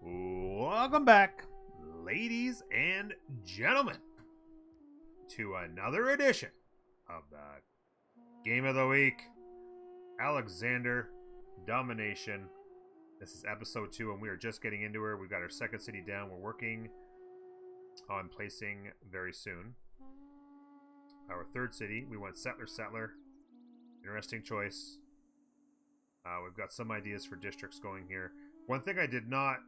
Welcome back, ladies and gentlemen, to another edition of the Game of the Week, Alexander Domination. This is episode 2, and we are just getting into her. We've got our second city down. We're working on placing very soon our third city. We went settler. Interesting choice. We've got some ideas for districts going here. One thing I did not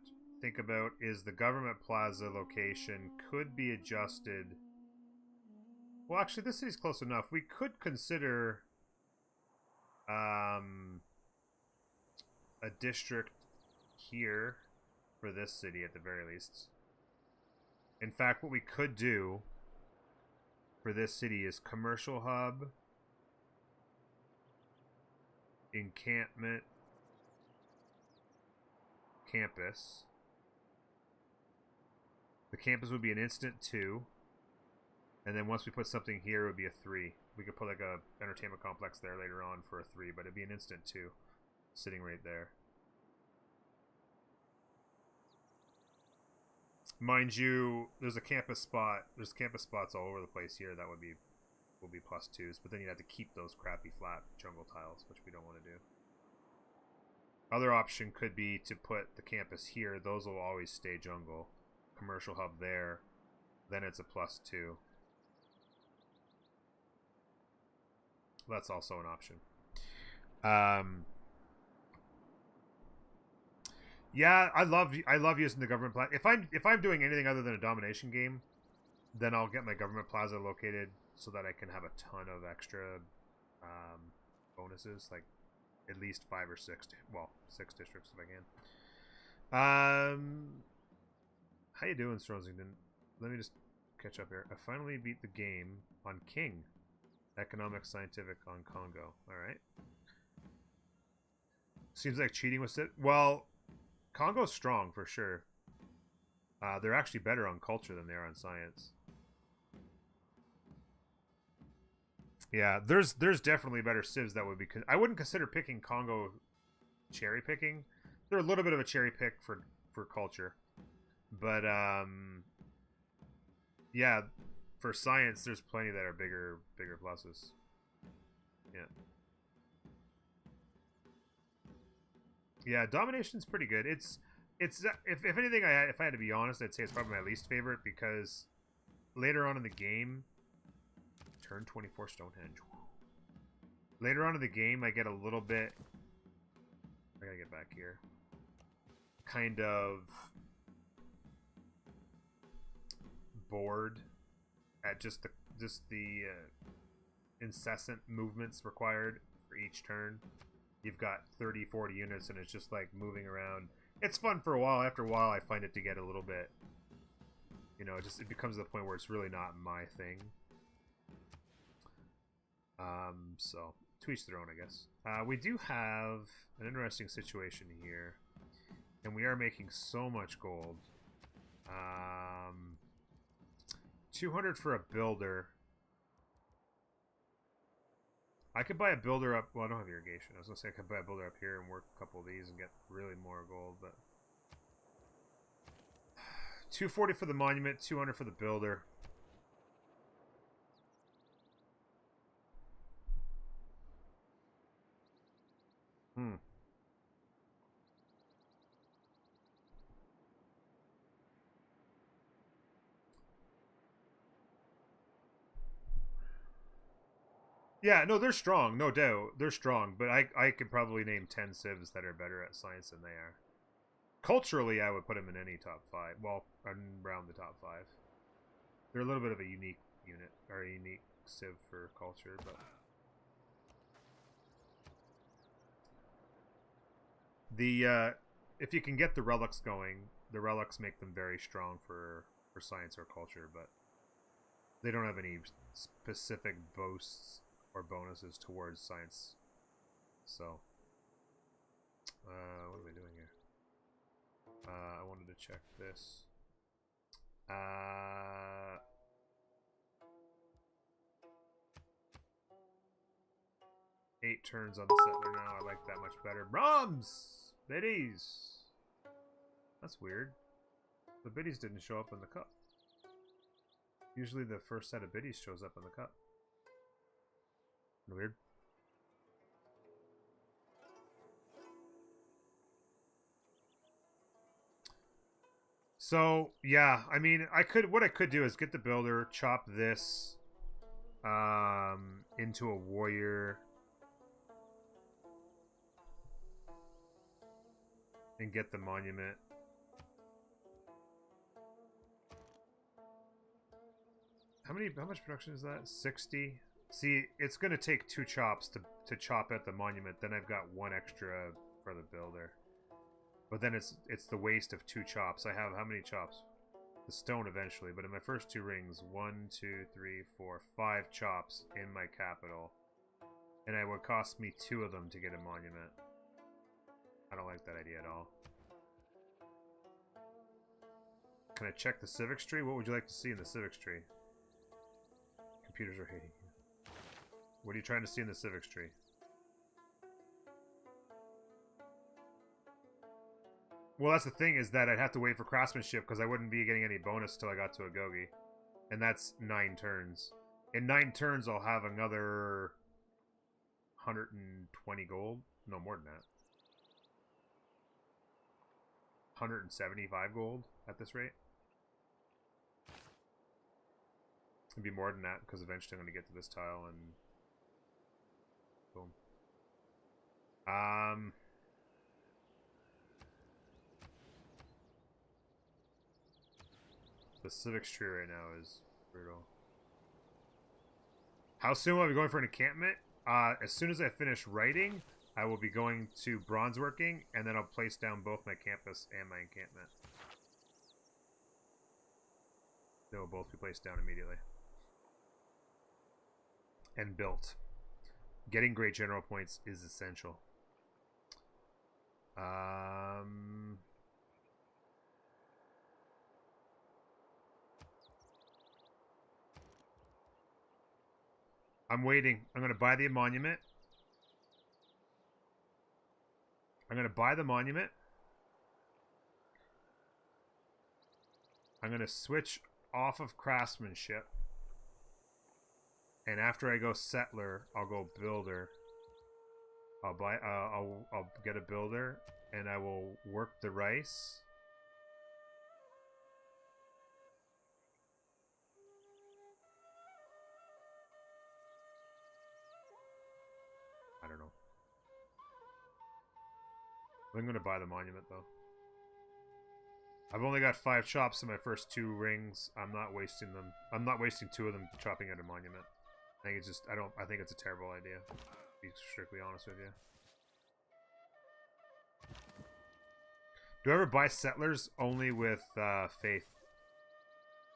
think about is the government plaza location could be adjusted. Well, actually, this city's close enough. We could consider a district here for this city at the very least. In fact, what we could do for this city is commercial hub, encampment, campus. The campus would be an instant 2, and then once we put something here, it would be a 3. We could put like a entertainment complex there later on for a 3, but it'd be an instant 2, sitting right there. Mind you, there's a campus spot. There's campus spots all over the place here. That will be +2s, but then you'd have to keep those crappy flat jungle tiles, which we don't want to do. Other option could be to put the campus here. Those will always stay jungle. Commercial hub there. Then it's a +2. That's also an option. Yeah, I love using the government plaza. If I'm doing anything other than a domination game, then I'll get my government plaza located so that I can have a ton of extra bonuses, like at least 5 or 6. Well, 6 districts if I can. How you doing, Strozington? Let me just catch up here. I finally beat the game on King. Economic Scientific on Congo. Alright. Seems like cheating was it. Well, Congo's strong for sure. They're actually better on culture than they are on science. Yeah, there's definitely better civs that would be... I wouldn't consider picking Congo cherry picking. They're a little bit of a cherry pick for culture. But, yeah, for science, there's plenty that are bigger pluses. Yeah. Yeah, Domination's pretty good. It's if anything, if I had to be honest, I'd say it's probably my least favorite because later on in the game, turn 24 Stonehenge. Later on in the game, I get a little bit. I gotta get back here. Kind of bored at just the incessant movements required for each turn. You've got 30, 40 units, and it's just like moving around. It's fun for a while. After a while, I find it to get a little bit, you know, it becomes to the point where it's really not my thing. So to each their own, I guess. We do have an interesting situation here, and we are making so much gold. 200 for a builder. I could buy a builder up. Well, I don't have irrigation. I was gonna say I could buy a builder up here and work a couple of these and get really more gold, but 240 for the monument, 200 for the builder. Yeah, no, they're strong, no doubt. They're strong, but I could probably name 10 civs that are better at science than they are. Culturally, I would put them in any top 5. Well, around the top 5. They're a little bit of a unique unit, or a unique civ for culture, but... if you can get the relics going, the relics make them very strong for science or culture, but they don't have any specific boasts or bonuses towards science. So, what are we doing here? I wanted to check this. 8 turns on the settler now. I like that much better. Brahms! Biddies! That's weird. The biddies didn't show up in the cup. Usually the first set of biddies shows up in the cup. Weird. So, yeah, I mean, what I could do is get the builder, chop this into a warrior, and get the monument. How much production is that? 60? See, it's going to take 2 chops to chop at the monument. Then I've got 1 extra for the builder. But then it's the waste of 2 chops. I have how many chops? The stone eventually, but in my first 2 rings, 1, 2, 3, 4, 5 chops in my capital. And it would cost me 2 of them to get a monument. I don't like that idea at all. Can I check the civics tree? What would you like to see in the civics tree? Computers are hating you. What are you trying to see in the civics tree? Well, that's the thing, is that I'd have to wait for craftsmanship because I wouldn't be getting any bonus till I got to Agogi. And that's 9 turns. In 9 turns, I'll have another 120 gold. No, more than that. 175 gold at this rate. It'd be more than that because eventually I'm going to get to this tile and boom. The civics tree right now is brutal. How soon will I be going for an encampment? As soon as I finish writing, I will be going to bronze working, and then I'll place down both my campus and my encampment. They will both be placed down immediately. And built. Getting great general points is essential. I'm waiting. I'm going to buy the monument. I'm going to buy the monument. I'm going to switch off of craftsmanship. And after I go settler, I'll go builder. I'll buy. I'll get a builder, and I will work the rice. I don't know. I'm going to buy the monument though. I've only got 5 chops in my first 2 rings. I'm not wasting them. I'm not wasting 2 of them chopping at a monument. I think it's just, I think it's a terrible idea, to be strictly honest with you. Do I ever buy settlers only with faith?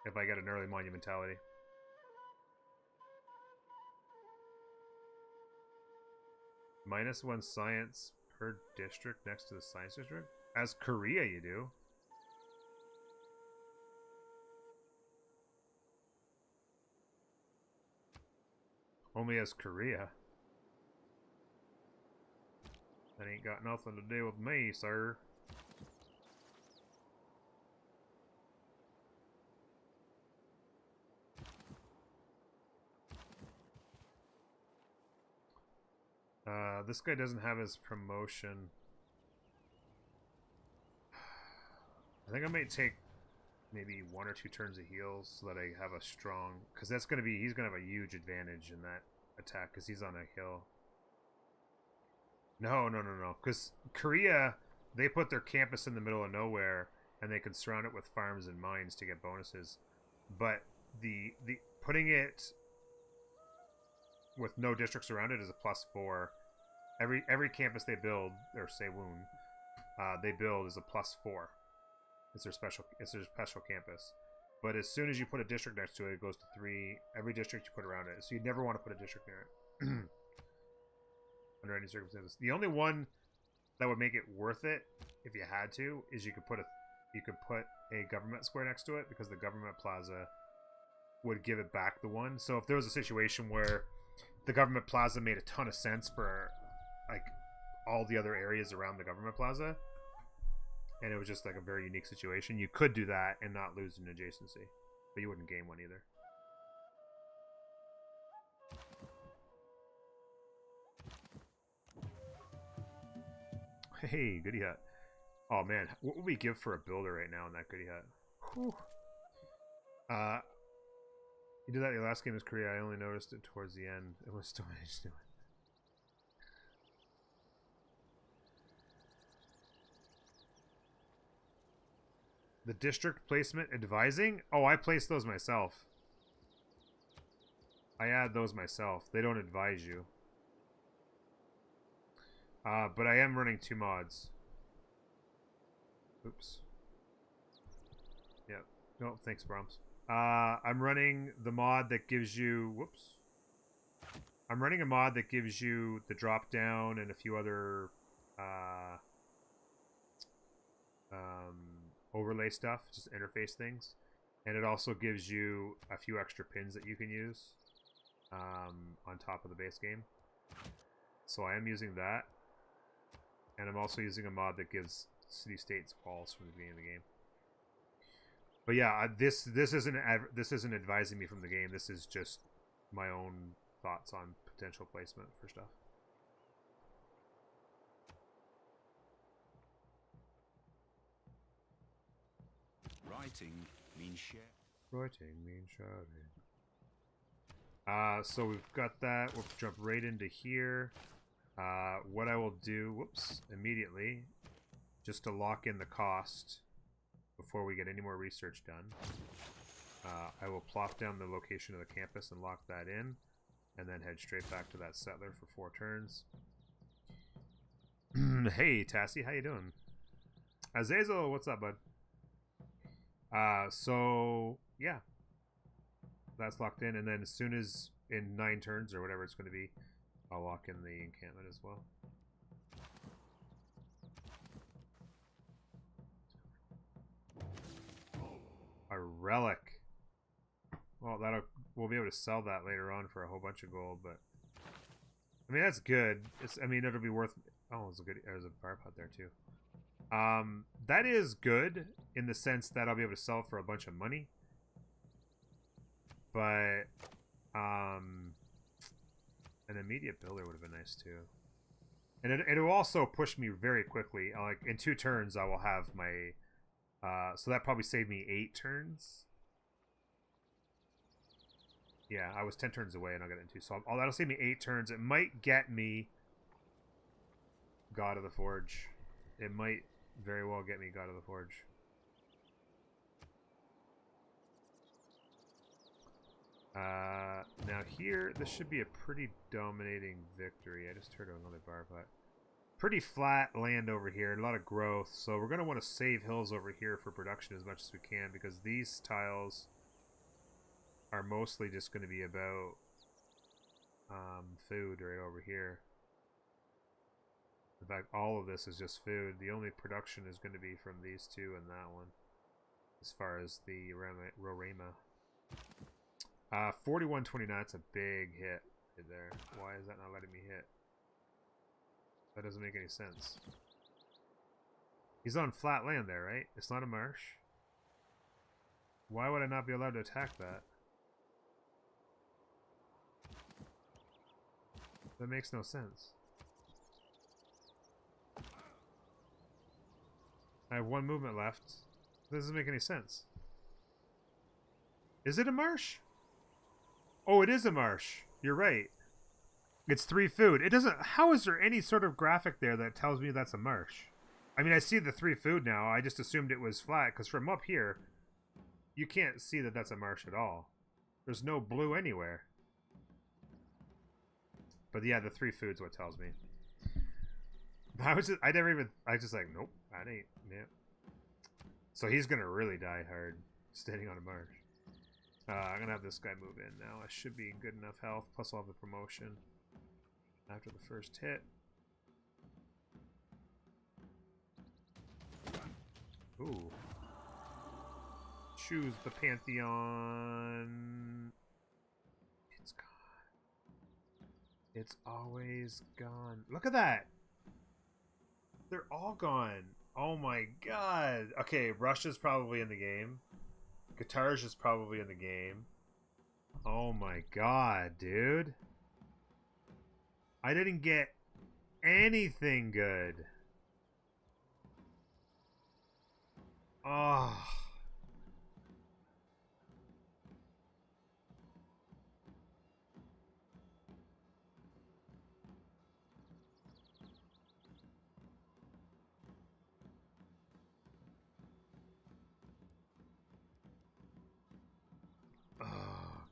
If I get an early monumentality. -1 science per district next to the science district? As Korea you do. Only as Korea. That ain't got nothing to do with me, sir. This guy doesn't have his promotion. I think I might take maybe 1 or 2 turns of heals so that I have a strong... Because that's going to be... He's going to have a huge advantage in that attack because he's on a hill. No. Because Korea, they put their campus in the middle of nowhere and they can surround it with farms and mines to get bonuses. But the putting it with no districts around it is a +4. Every campus they build, or Sewun, they build is a +4. It's their special campus. But as soon as you put a district next to it, it goes to 3. Every district you put around it. So you never want to put a district near it. Under any circumstances. The only one that would make it worth it, if you had to, is you could put a government square next to it, because the government plaza would give it back the 1. So if there was a situation where the government plaza made a ton of sense for like all the other areas around the government plaza, and it was just like a very unique situation. You could do that and not lose an adjacency, but you wouldn't gain one either. Hey, goody hut. Oh man, what would we give for a builder right now in that goody hut? Whew. You did that your last game as Korea. I only noticed it towards the end. It was still managed to do it. The district placement advising? Oh, I place those myself. I add those myself. They don't advise you. But I am running 2 mods. Oops. Yep. No, thanks, Brahms. I'm running the mod that gives you... Whoops. I'm running a mod that gives you the drop down and a few other overlay stuff, just interface things. And it also gives you a few extra pins that you can use on top of the base game. So I am using that. And I'm also using a mod that gives city-states walls from the beginning of the game. But yeah, this isn't advising me from the game. This is just my own thoughts on potential placement for stuff. Writing means share. Writing means shouting. So we've got that. We'll jump right into here. What I will do, whoops, immediately, just to lock in the cost before we get any more research done, I will plop down the location of the campus and lock that in, and then head straight back to that settler for 4 turns. Hey, Tassie, how you doing? Azazel, what's up, bud? So, yeah. That's locked in, and then as soon as in 9 turns, or whatever it's going to be, I'll lock in the encampment as well. A relic. Well, we'll be able to sell that later on for a whole bunch of gold, but I mean that's good. I mean it'll be worth. Oh, there's a bar pot there too. That is good in the sense that I'll be able to sell it for a bunch of money. But an immediate builder would have been nice too. And it'll also push me very quickly. Like in 2 turns I will have my so that probably saved me 8 turns. Yeah, I was 10 turns away and I'll get it in 2. So that'll save me 8 turns. It might get me God of the Forge. It might very well get me God of the Forge. Now here, this should be a pretty dominating victory. I just heard another bar, but pretty flat land over here, a lot of growth. So we're going to want to save hills over here for production as much as we can, because these tiles are mostly just going to be about food right over here. In fact, all of this is just food. The only production is going to be from these 2 and that one, as far as the Rorema. 4129, that's a big hit right there. Why is that not letting me hit? That doesn't make any sense. He's on flat land there, right? It's not a marsh. Why would I not be allowed to attack that? That makes no sense. I have 1 movement left. That doesn't make any sense. Is it a marsh? Oh, it is a marsh. You're right. It's 3 food. It doesn't... How is there any sort of graphic there that tells me that's a marsh? I mean, I see the 3 food now. I just assumed it was flat, because from up here, you can't see that that's a marsh at all. There's no blue anywhere. But yeah, the 3 food's what tells me. I was just like, nope, that ain't, yeah. So he's gonna really die hard standing on a marsh. I'm gonna have this guy move in now. I should be in good enough health, plus I'll have the promotion after the first hit. Ooh. Choose the Pantheon. It's gone. It's always gone. Look at that! They're all gone. Oh my god. Okay, Russia's probably in the game. Qatar's is probably in the game. Oh my god, dude. I didn't get anything good. Oh.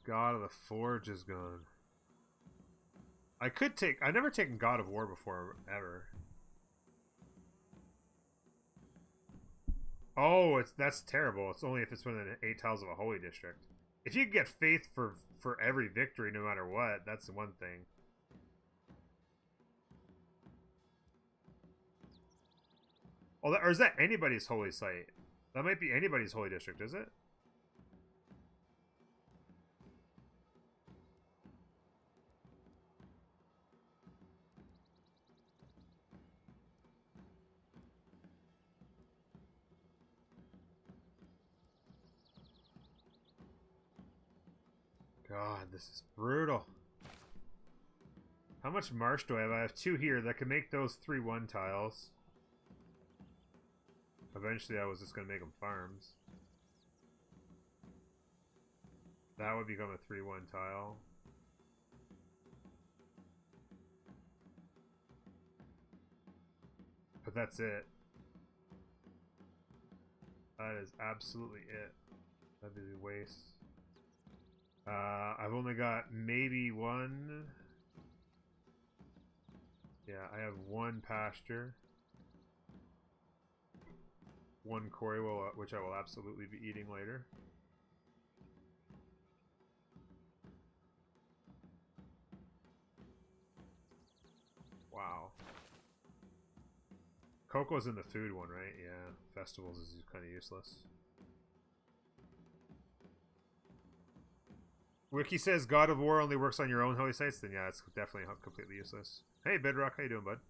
God of the Forge is gone. I could take... I've never taken God of War before, ever. Oh, that's terrible. It's only if it's within 8 tiles of a holy district. If you get faith for every victory, no matter what, that's the one thing. Oh, or is that anybody's holy site? That might be anybody's holy district, is it? God, this is brutal. How much marsh do I have? I have 2 here that can make those 3-1 tiles. Eventually, I was just going to make them farms. That would become a 3-1 tile. But that's it. That is absolutely it. That'd be a waste. I've only got maybe 1. Yeah, I have 1 pasture. 1 quarry, which I will absolutely be eating later. Wow. Cocoa's in the food one, right? Yeah. Festivals is kind of useless. Wiki says God of War only works on your own holy sites. Then yeah, it's definitely completely useless. Hey, Bedrock, how you doing, bud?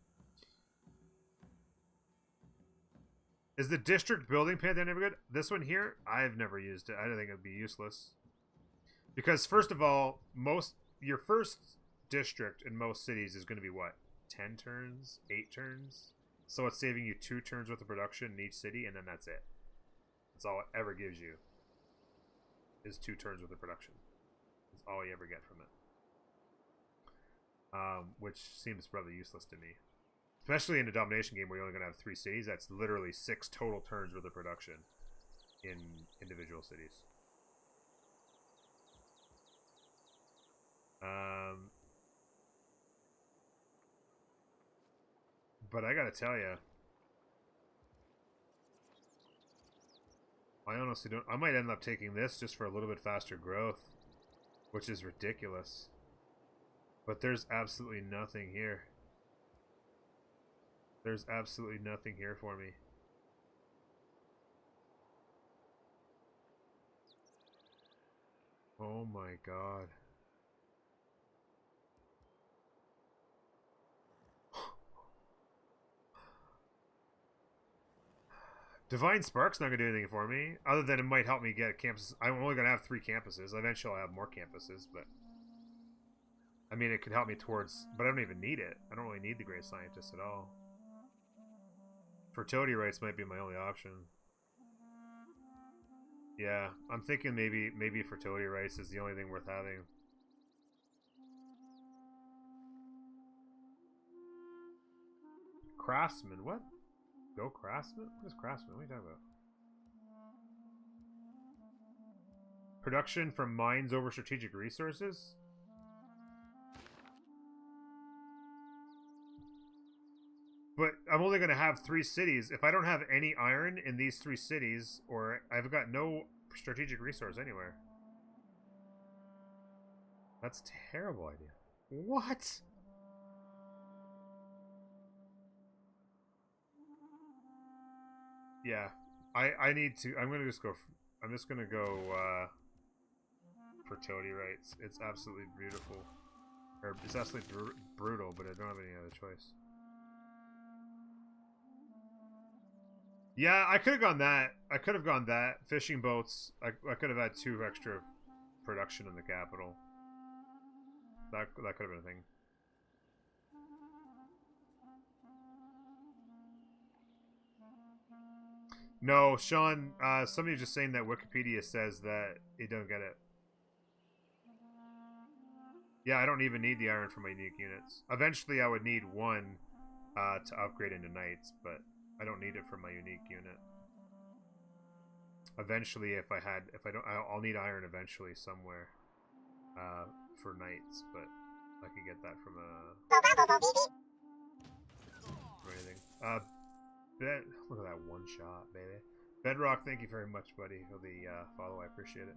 Is the district building pantheon ever good? This one here, I've never used it. I don't think it'd be useless. Because first of all, your first district in most cities is going to be what? 10 turns? 8 turns? So it's saving you 2 turns worth of production in each city, and then that's it. That's all it ever gives you. Is 2 turns worth of production. That's all you ever get from it. Which seems rather useless to me. Especially in a domination game where you're only going to have 3 cities. That's literally 6 total turns worth of production in individual cities. But I gotta tell you, I honestly don't... I might end up taking this just for a little bit faster growth, which is ridiculous. But there's absolutely nothing here. There's absolutely nothing here for me. Oh my god. Divine Spark's not going to do anything for me, other than it might help me get a campus. I'm only going to have 3 campuses. Eventually I'll have more campuses, but... I mean, it could help me towards... But I don't even need it. I don't really need the Great Scientist at all. Fertility rates might be my only option. Yeah, I'm thinking maybe fertility rates is the only thing worth having. Craftsman, what? Go Craftsman? What is Craftsman? What are you talking about? Production from mines over strategic resources? But I'm only going to have 3 cities. If I don't have any iron in these 3 cities, or I've got no strategic resource anywhere. That's a terrible idea. What? Yeah. I need to... I'm going to just go... I'm just going to go... fertility rates. It's absolutely beautiful. Or it's absolutely brutal, but I don't have any other choice. Yeah, I could have gone that. I could have gone that. Fishing boats. I could have had 2 extra production in the capital. That could have been a thing. No, Sean, somebody was just saying that Wikipedia says that you don't get it. Yeah, I don't even need the iron for my unique units. Eventually I would need 1 to upgrade into knights, but I don't need it for my unique unit. Eventually, if I don't, I'll need iron eventually somewhere for knights, but I can get that from anything. Look at that one shot, baby. Bedrock, thank you very much, buddy, for the follow. I appreciate it.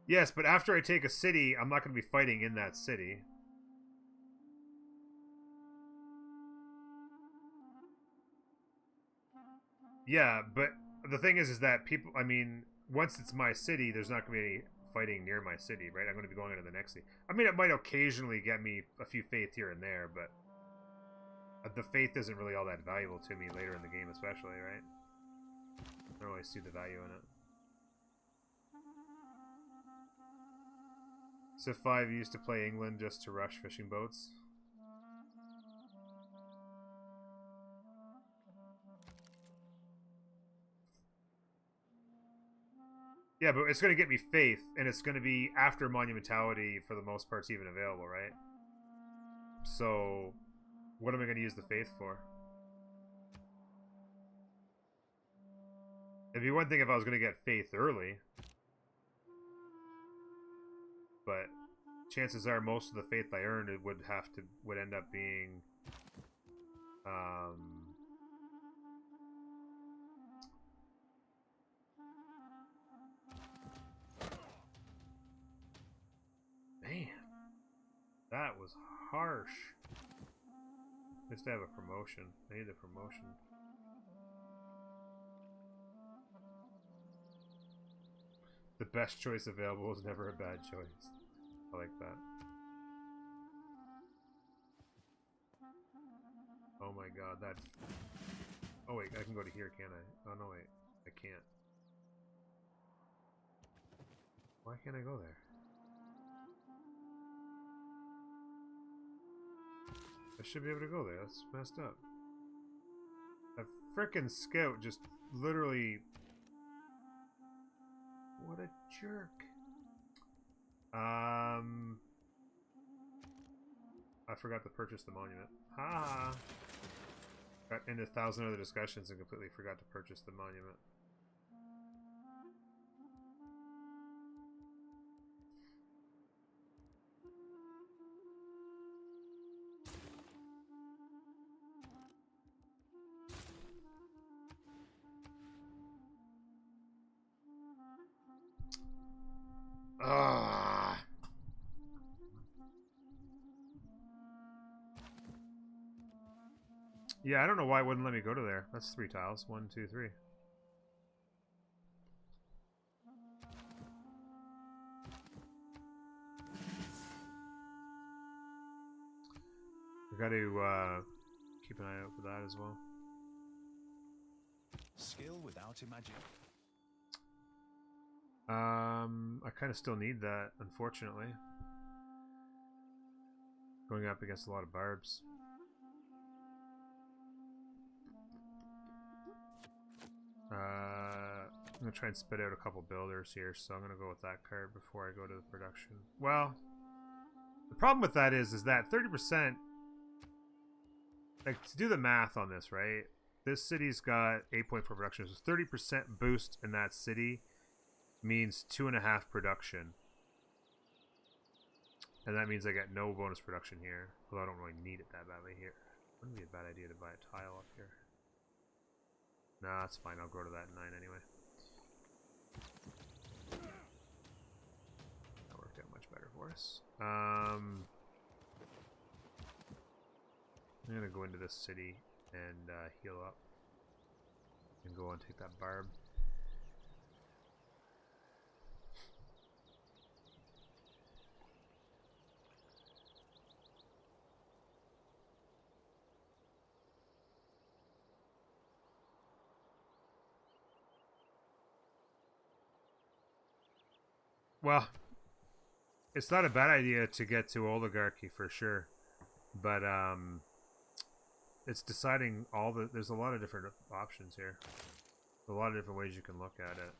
Yes, but after I take a city, I'm not going to be fighting in that city. Yeah, but the thing is that people, I mean, once it's my city, there's not going to be any fighting near my city, right? I'm going to be going into the next city. I mean, it might occasionally get me a few faith here and there, but the faith isn't really all that valuable to me later in the game, especially, right? I don't really see the value in it. Civ 5 used to play England just to rush fishing boats. Yeah, but it's going to get me faith, and it's going to be after monumentality for the most part's even available, right? So, what am I going to use the faith for? It'd be one thing if I was going to get faith early, but chances are most of the faith I earned would end up being man, that was harsh. Just to have a promotion. I need a promotion. The best choice available is never a bad choice. I like that. Oh my god, that... Oh wait, I can go to here, can't I? Oh no, wait. I can't. Why can't I go there? I should be able to go there. That's messed up. That frickin' scout just literally... What a jerk. I forgot to purchase the monument. Ha! Got into 1,000 other discussions and completely forgot to purchase the monument. Ah. Yeah, I don't know why it wouldn't let me go to there. That's 3 tiles. 1, 2, 3. We got to keep an eye out for that as well. Skill without imagination. I kind of still need that, unfortunately. Going up against a lot of barbs. I'm going to try and spit out a couple builders here, so I'm going to go with that card before I go to the production. Well, the problem with that is that 30%, like, to do the math on this, right? This city's got 8.4 production, so 30% boost in that city means 2.5 production. And that means I get no bonus production here, although I don't really need it that badly here. Wouldn't be a bad idea to buy a tile up here. Nah, that's fine. I'll go to that 9 anyway. That worked out much better for us. I'm gonna go into this city and heal up and go and take that barb. Well, it's not a bad idea to get to oligarchy for sure, but it's deciding all the. There's a lot of different options here. A lot of different ways you can look at it.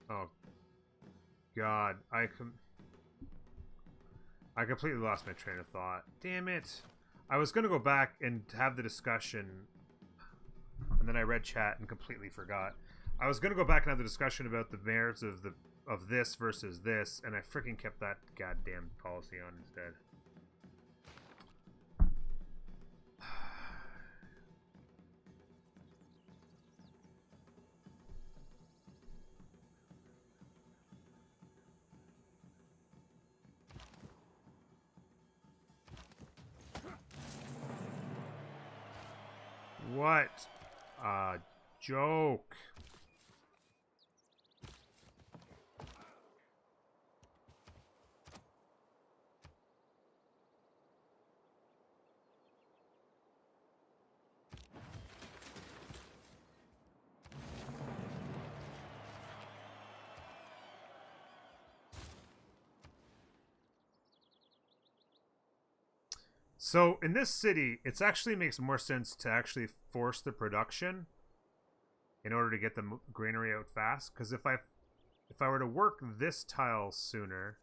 Oh God, I completely lost my train of thought. Damn it! I was gonna go back and have the discussion, and then I read chat and completely forgot. I was gonna go back and have the discussion about the merits of this versus this, and I freaking kept that goddamn policy on instead. What a joke. So in this city, it actually makes more sense to actually force the production in order to get the granary out fast. Because if I were to work this tile sooner,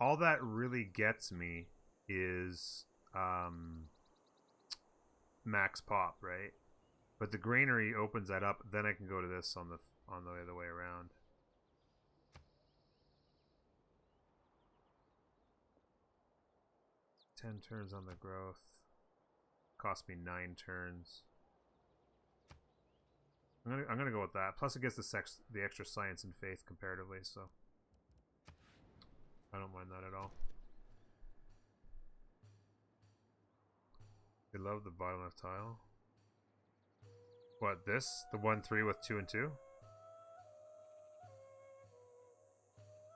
all that really gets me is max pop, right? But the granary opens that up. Then I can go to this on the other way around. Ten turns on the growth. Cost me 9 turns. I'm gonna go with that. Plus it gets the extra science and faith comparatively, so I don't mind that at all. They love the bottom left tile. What, this? The 1-3 with 2 and 2?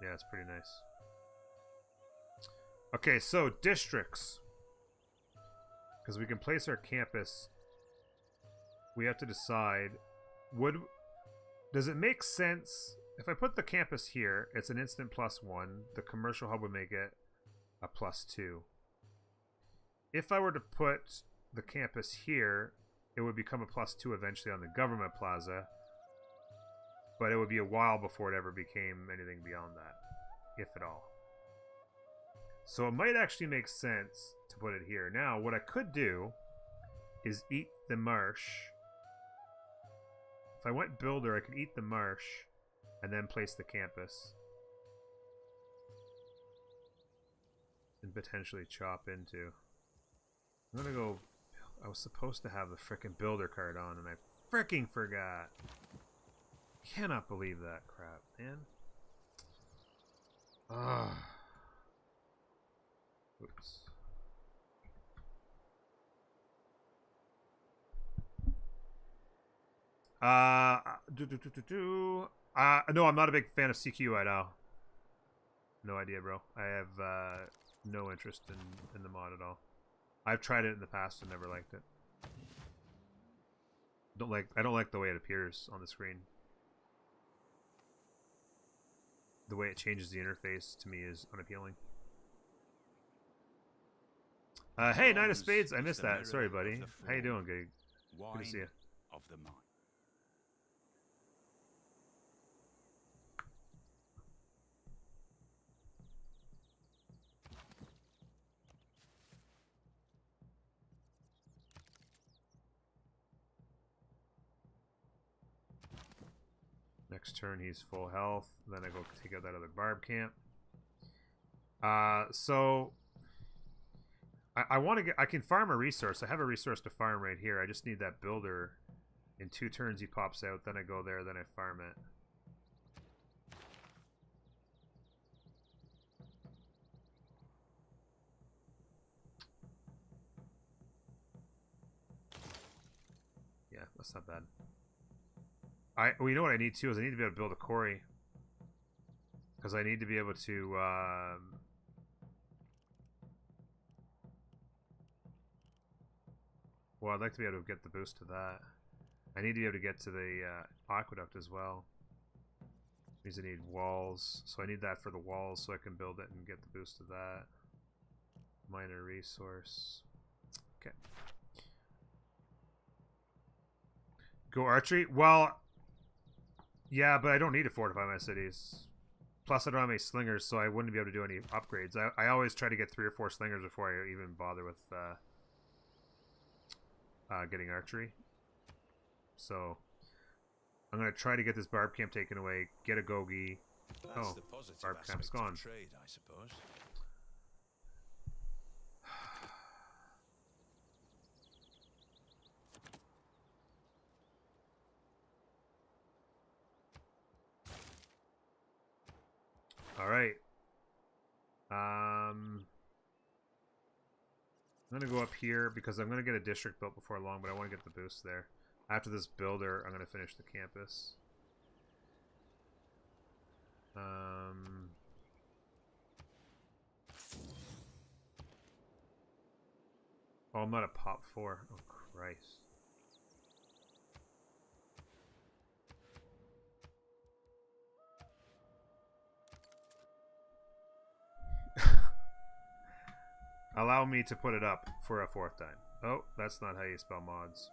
Yeah, it's pretty nice. Okay, so districts. Because we can place our campus, we have to decide, does it make sense, if I put the campus here, it's an instant +1, the commercial hub would make it a +2. If I were to put the campus here, it would become a +2 eventually on the government plaza, but it would be a while before it ever became anything beyond that, if at all. So it might actually make sense to put it here. Now, what I could do is eat the marsh. If I went builder, I could eat the marsh and then place the campus. And potentially chop into. I'm gonna go. I was supposed to have the frickin' builder card on and I fricking forgot. Cannot believe that crap, man. Ugh. Oops. No, I'm not a big fan of CQ at all. No idea, bro. I have no interest in the mod at all. I've tried it in the past and never liked it. I don't like the way it appears on the screen. The way it changes the interface to me is unappealing. Hey, Knight of Spades, I missed that. Sorry, buddy. How you doing, Good to see you. Of the mind. Next turn, he's full health. Then I go take out that other barb camp. So I want to get. I can farm a resource. I have a resource to farm right here. I just need that builder. In 2 turns, he pops out. Then I go there. Then I farm it. Yeah, that's not bad. Well, you know what I need too is I need to be able to build a quarry. Because I need to be able to... well, I'd like to be able to get the boost to that. I need to be able to get to the aqueduct as well. Means I need walls. So I need that for the walls so I can build it and get the boost to that. Minor resource. Okay. Go archery? Well, yeah, but I don't need to fortify my cities. Plus, I don't have any slingers, so I wouldn't be able to do any upgrades. I always try to get 3 or 4 slingers before I even bother with getting archery. So, I'm going to try to get this barb camp taken away, get a Gogi. Oh, barb camp's gone. Trade, I suppose. All right. I'm going to go up here because I'm going to get a district built before long, but I want to get the boost there. After this builder, I'm going to finish the campus. Oh, I'm not at pop 4. Oh, Christ. Allow me to put it up for a 4th time. Oh, that's not how you spell mods.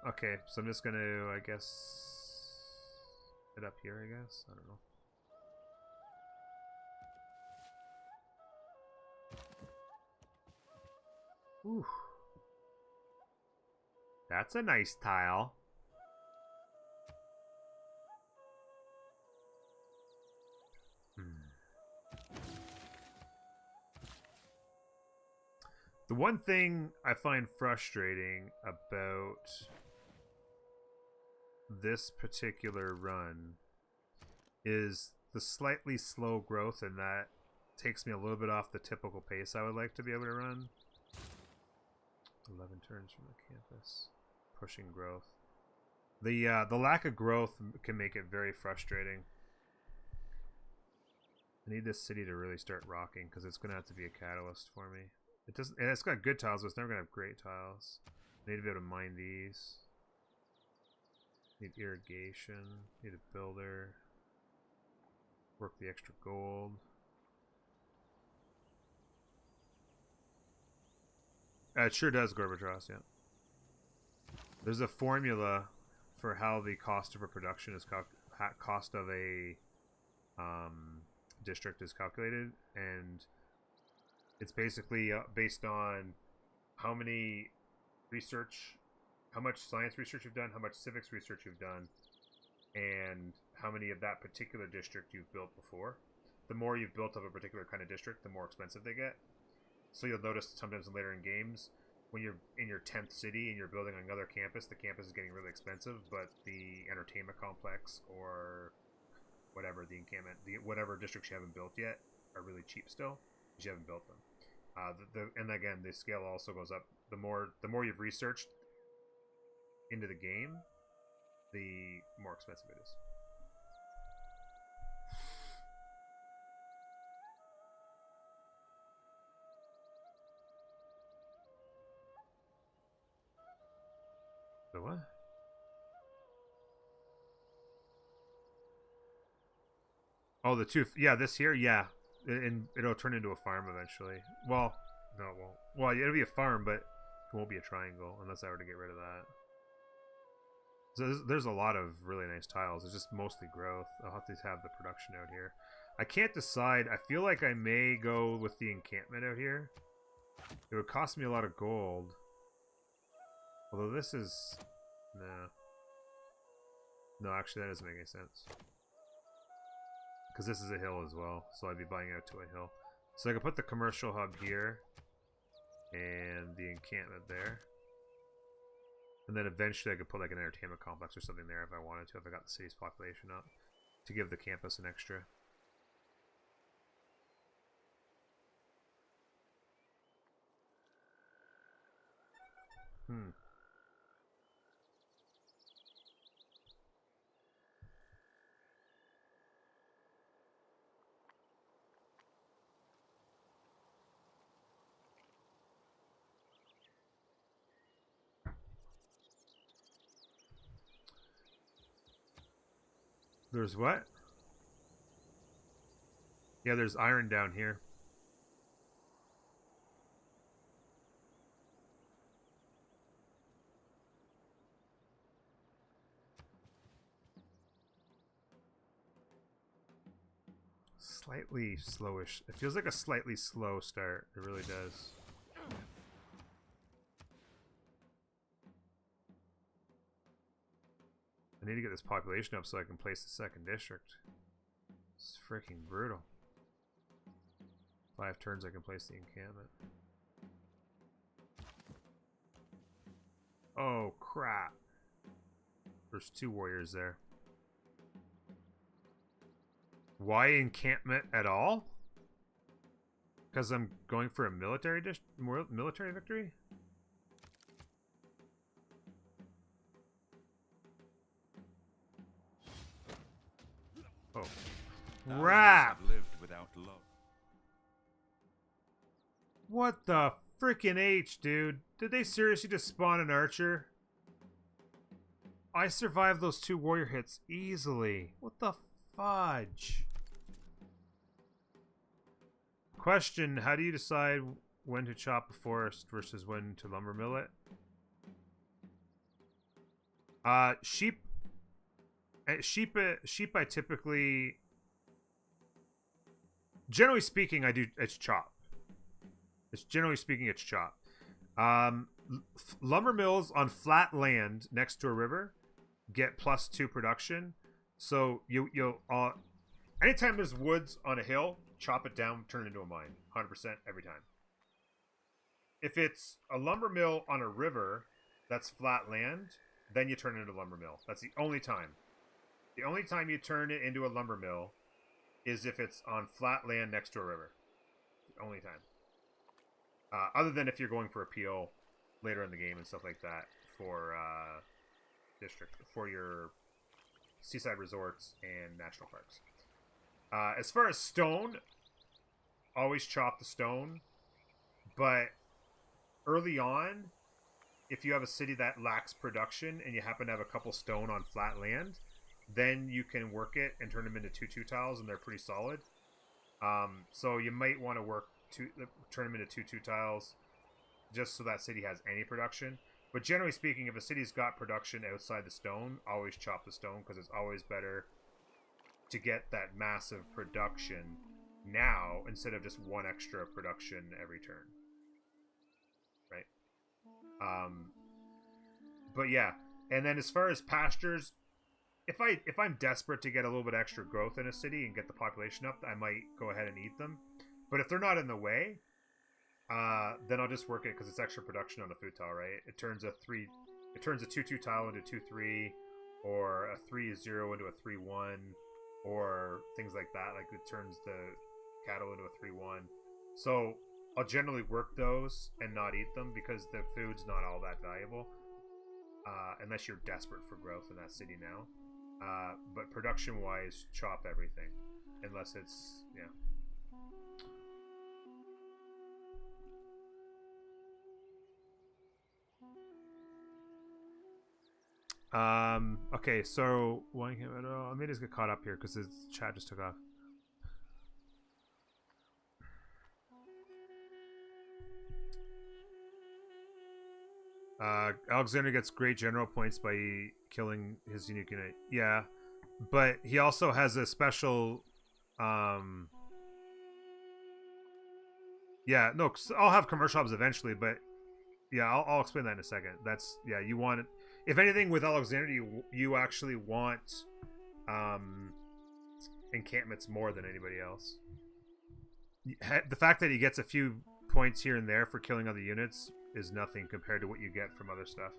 Okay, so I'm just gonna, I guess, hit up here, I guess? I don't know. Ooh. That's a nice tile. The one thing I find frustrating about this particular run is the slightly slow growth, and that takes me a little bit off the typical pace I would like to be able to run. 11 turns from the campus. Pushing growth. The lack of growth can make it very frustrating. I need this city to really start rocking because it's going to have to be a catalyst for me. It doesn't. And it's got good tiles, but it's never going to have great tiles. I need to be able to mine these. Need irrigation. Need a builder. Work the extra gold. It sure does, Gorbatross, yeah. There's a formula for how the cost of a production is cost of a district is calculated, and it's basically based on how many research, how much science research you've done, how much civics research you've done, and how many of that particular district you've built before. The more you've built of a particular kind of district, the more expensive they get. So you'll notice sometimes later in games, when you're in your 10th city and you're building another campus, the campus is getting really expensive, but the entertainment complex or whatever, the encampment, whatever districts you haven't built yet are really cheap still, because you haven't built them. And again, the scale also goes up. The more you've researched into the game, the more expensive it is. The what? Oh, the two. Yeah, this here. Yeah, and it'll turn into a farm eventually. Well, no, it won't. Well, it'll be a farm, but it won't be a triangle unless I were to get rid of that. So there's a lot of really nice tiles. It's just mostly growth. I'll have to have the production out here. I can't decide. I feel like I may go with the encampment out here. It would cost me a lot of gold. Although this is... No. No, actually that doesn't make any sense. Because this is a hill as well, so I'd be buying out to a hill. So I could put the commercial hub here, and the encampment there. And then eventually I could put like an entertainment complex or something there if I wanted to, if I got the city's population up. to give the campus an extra. There's what? Yeah, there's iron down here. Slightly slowish. It feels like a slightly slow start. It really does. I need to get this population up so I can place the second district. It's freaking brutal. 5 turns I can place the encampment. Oh crap. There's 2 warriors there. Why encampment at all? Because I'm going for a military victory? Oh. Crap! What the freaking H, dude? Did they seriously just spawn an archer? I survived those 2 warrior hits easily. What the fudge? Question, how do you decide when to chop a forest versus when to lumber mill it? Sheep I typically, generally speaking, it's chop. Generally speaking, it's chop. Lumber mills on flat land next to a river get +2 production. So you'll anytime there's woods on a hill, chop it down, turn it into a mine. 100% every time. If it's a lumber mill on a river that's flat land, then you turn it into a lumber mill. That's the only time. The only time you turn it into a lumber mill is if it's on flat land next to a river. The only time. Other than if you're going for appeal later in the game and stuff like that for for your seaside resorts and national parks. As far as stone, always chop the stone, but early on, if you have a city that lacks production and you happen to have a couple stone on flat land, then you can work it and turn them into 2/2 tiles, and they're pretty solid. So you might want to turn them into 2/2 tiles just so that city has any production. But generally speaking, if a city's got production outside the stone, always chop the stone, because it's always better to get that massive production now instead of just 1 extra production every turn. Right? But yeah, and then as far as pastures, if I'm desperate to get a little bit extra growth in a city and get the population up, I might go ahead and eat them. But if they're not in the way, then I'll just work it because it's extra production on the food tile, right? It turns a 2/2 tile into 2/3, or a 3/0 into a 3/1, or things like that. Like it turns the cattle into a 3/1. So I'll generally work those and not eat them because the food's not all that valuable, unless you're desperate for growth in that city now. But production-wise, chop everything, unless it's Okay, so let me just get caught up here because the chat just took off. Alexander gets great general points by killing his unique unit. Yeah, but he also has a special. Yeah, no, I'll have commercial hubs eventually, but yeah, I'll explain that in a second. That's you want it. If anything, with Alexander, you actually want encampments more than anybody else. The fact that he gets a few points here and there for killing other units is nothing compared to what you get from other stuff.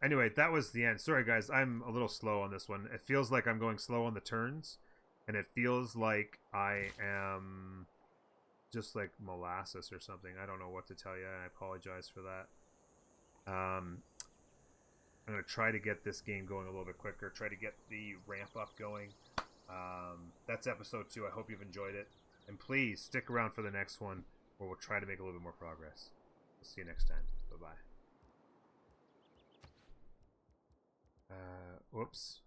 Anyway, that was the end. Sorry, guys. I'm a little slow on this one. It feels like I'm going slow on the turns. And it feels like I am just like molasses or something. I don't know what to tell you. I apologize for that. I'm going to try to get this game going a little bit quicker. Try to get the ramp up going. That's episode 2. I hope you've enjoyed it. And please stick around for the next one where we'll try to make a little bit more progress. We'll see you next time. Bye-bye. Whoops.